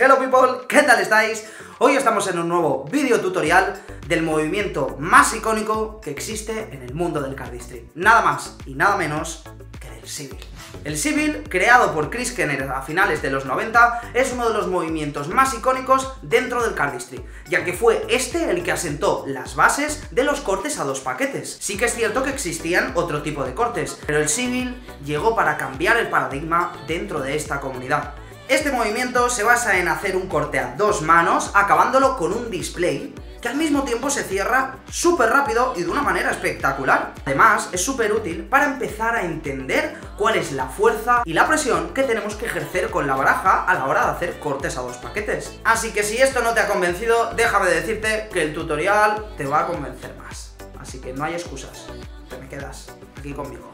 Hello people, ¿qué tal estáis? Hoy estamos en un nuevo vídeo tutorial del movimiento más icónico que existe en el mundo del cardistry. Nada más y nada menos que del Sybil. El Sybil, creado por Chris Kenner a finales de los 90, es uno de los movimientos más icónicos dentro del cardistry, ya que fue este el que asentó las bases de los cortes a dos paquetes. Sí que es cierto que existían otro tipo de cortes, pero el Sybil llegó para cambiar el paradigma dentro de esta comunidad. Este movimiento se basa en hacer un corte a dos manos, acabándolo con un display, que al mismo tiempo se cierra súper rápido y de una manera espectacular. Además, es súper útil para empezar a entender cuál es la fuerza y la presión que tenemos que ejercer con la baraja a la hora de hacer cortes a dos paquetes. Así que si esto no te ha convencido, déjame decirte que el tutorial te va a convencer más. Así que no hay excusas, te me quedas aquí conmigo.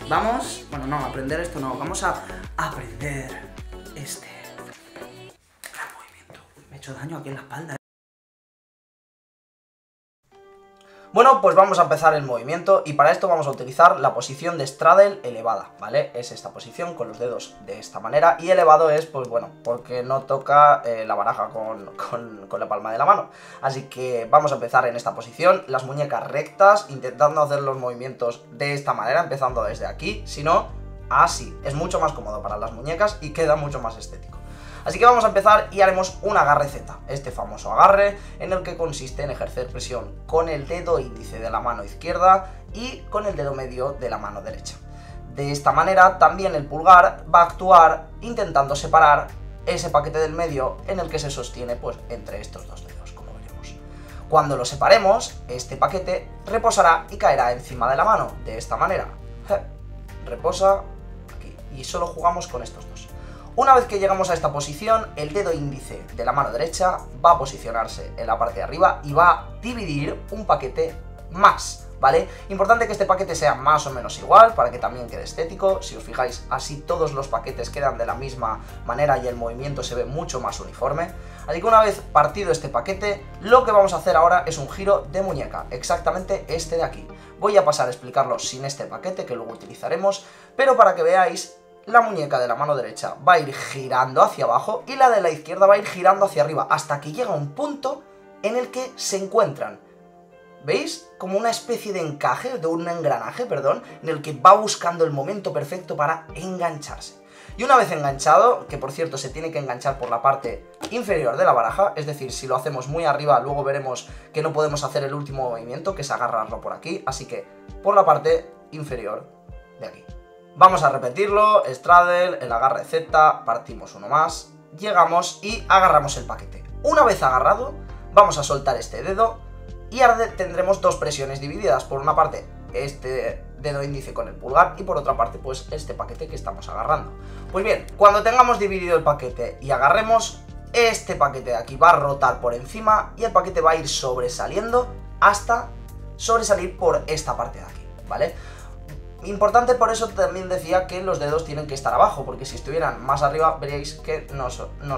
Vamos, bueno, no, aprender esto no, vamos a aprender este gran movimiento. Uy, me he hecho daño aquí en la espalda. Bueno, pues vamos a empezar el movimiento y para esto vamos a utilizar la posición de straddle elevada, ¿vale? Es esta posición con los dedos de esta manera y elevado es, pues bueno, porque no toca la baraja con la palma de la mano. Así que vamos a empezar en esta posición, las muñecas rectas, intentando hacer los movimientos de esta manera, empezando desde aquí, si no, así. Es mucho más cómodo para las muñecas y queda mucho más estético. Así que vamos a empezar y haremos un agarre Z, este famoso agarre en el que consiste en ejercer presión con el dedo índice de la mano izquierda y con el dedo medio de la mano derecha. De esta manera también el pulgar va a actuar intentando separar ese paquete del medio en el que se sostiene pues entre estos dos dedos, como veremos. Cuando lo separemos, este paquete reposará y caerá encima de la mano, de esta manera. Reposa aquí y solo jugamos con estos dos. Una vez que llegamos a esta posición, el dedo índice de la mano derecha va a posicionarse en la parte de arriba y va a dividir un paquete más, ¿vale? Importante que este paquete sea más o menos igual para que también quede estético. Si os fijáis, así todos los paquetes quedan de la misma manera y el movimiento se ve mucho más uniforme. Así que una vez partido este paquete, lo que vamos a hacer ahora es un giro de muñeca, exactamente este de aquí. Voy a pasar a explicarlo sin este paquete que luego utilizaremos, pero para que veáis, la muñeca de la mano derecha va a ir girando hacia abajo y la de la izquierda va a ir girando hacia arriba hasta que llega un punto en el que se encuentran. ¿Veis? Como una especie de encaje, de un engranaje, perdón, en el que va buscando el momento perfecto para engancharse. Y una vez enganchado, que por cierto se tiene que enganchar por la parte inferior de la baraja, es decir, si lo hacemos muy arriba, luego veremos que no podemos hacer el último movimiento, que es agarrarlo por aquí, así que por la parte inferior de aquí. Vamos a repetirlo, straddle, el agarre Z, partimos uno más, llegamos y agarramos el paquete. Una vez agarrado, vamos a soltar este dedo y ahora tendremos dos presiones divididas. Por una parte, este dedo índice con el pulgar y por otra parte, pues este paquete que estamos agarrando. Pues bien, cuando tengamos dividido el paquete y agarremos, este paquete de aquí va a rotar por encima y el paquete va a ir sobresaliendo hasta sobresalir por esta parte de aquí, ¿vale? Importante, por eso también decía que los dedos tienen que estar abajo, porque si estuvieran más arriba veríais que no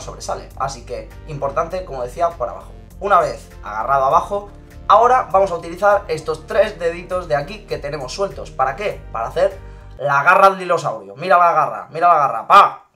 sobresale. Así que importante, como decía, por abajo. Una vez agarrado abajo, ahora vamos a utilizar estos tres deditos de aquí que tenemos sueltos. ¿Para qué? Para hacer la garra del dinosaurio. Mira la garra, ¡pa!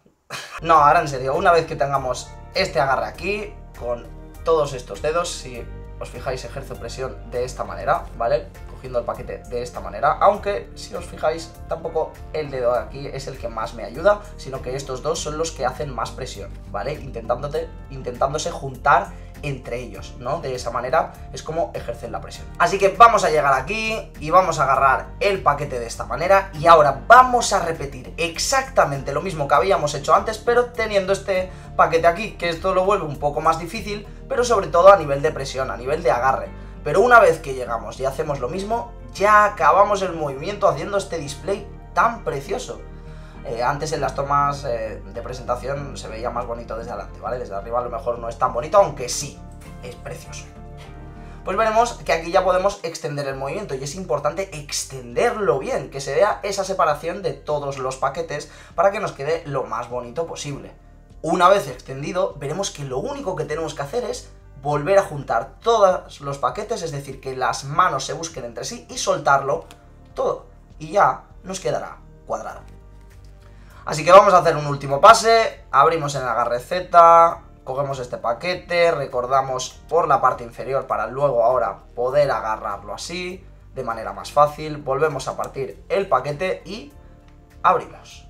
No, ahora en serio, una vez que tengamos este agarre aquí, con todos estos dedos, si os fijáis ejerzo presión de esta manera, ¿vale? Cogiendo el paquete de esta manera, aunque si os fijáis tampoco el dedo de aquí es el que más me ayuda, sino que estos dos son los que hacen más presión, ¿vale? Intentándose juntar entre ellos, ¿no? De esa manera es como ejercen la presión. Así que vamos a llegar aquí y vamos a agarrar el paquete de esta manera y ahora vamos a repetir exactamente lo mismo que habíamos hecho antes, pero teniendo este paquete aquí, que esto lo vuelve un poco más difícil, pero sobre todo a nivel de presión, a nivel de agarre. Pero una vez que llegamos y hacemos lo mismo, ya acabamos el movimiento haciendo este display tan precioso. Antes en las tomas de presentación se veía más bonito desde adelante, ¿vale? Desde arriba a lo mejor no es tan bonito, aunque sí, es precioso. Pues veremos que aquí ya podemos extender el movimiento y es importante extenderlo bien, que se vea esa separación de todos los paquetes para que nos quede lo más bonito posible. Una vez extendido, veremos que lo único que tenemos que hacer es volver a juntar todos los paquetes, es decir, que las manos se busquen entre sí y soltarlo todo. Y ya nos quedará cuadrado. Así que vamos a hacer un último pase, abrimos en el agarre Z, cogemos este paquete, recordamos por la parte inferior para luego ahora poder agarrarlo así, de manera más fácil. Volvemos a partir el paquete y abrimos.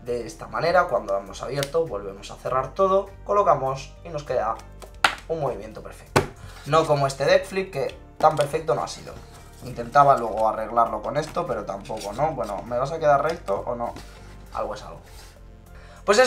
De esta manera, cuando hemos abierto, volvemos a cerrar todo, colocamos y nos queda un movimiento perfecto. No como este deck flip, que tan perfecto no ha sido. Intentaba luego arreglarlo con esto, pero tampoco, ¿no? Bueno, ¿me vas a quedar recto o no? Algo es algo. Pues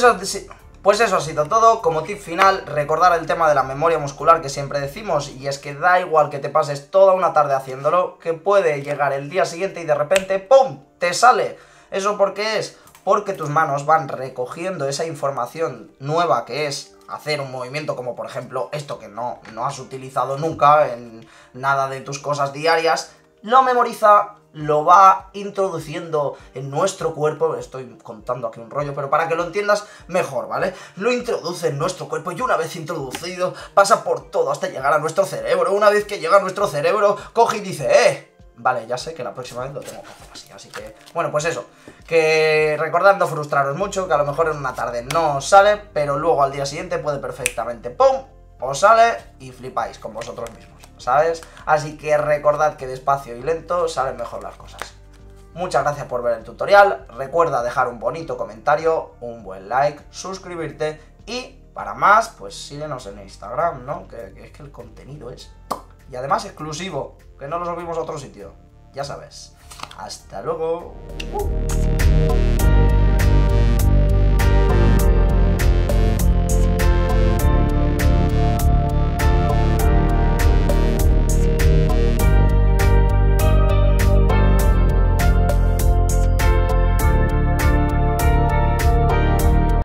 eso ha sido todo. Como tip final, recordar el tema de la memoria muscular que siempre decimos, y es que da igual que te pases toda una tarde haciéndolo, que puede llegar el día siguiente y de repente ¡pum!, te sale. ¿Eso por qué es? Porque tus manos van recogiendo esa información nueva que es hacer un movimiento como por ejemplo esto que no has utilizado nunca en nada de tus cosas diarias, lo memoriza, lo va introduciendo en nuestro cuerpo. Estoy contando aquí un rollo, pero para que lo entiendas mejor, ¿vale? Lo introduce en nuestro cuerpo y una vez introducido pasa por todo hasta llegar a nuestro cerebro. Una vez que llega a nuestro cerebro, coge y dice, vale, ya sé que la próxima vez lo tengo que hacer así que, bueno, pues eso, que recordad no frustraros mucho, que a lo mejor en una tarde no os sale, pero luego al día siguiente puede perfectamente, ¡pum!, os sale y flipáis con vosotros mismos, ¿sabes? Así que recordad que despacio y lento salen mejor las cosas. Muchas gracias por ver el tutorial, recuerda dejar un bonito comentario, un buen like, suscribirte y para más, pues síguenos en Instagram, ¿no? Que es que el contenido es... Y además exclusivo, que no lo subimos a otro sitio. Ya sabes. Hasta luego.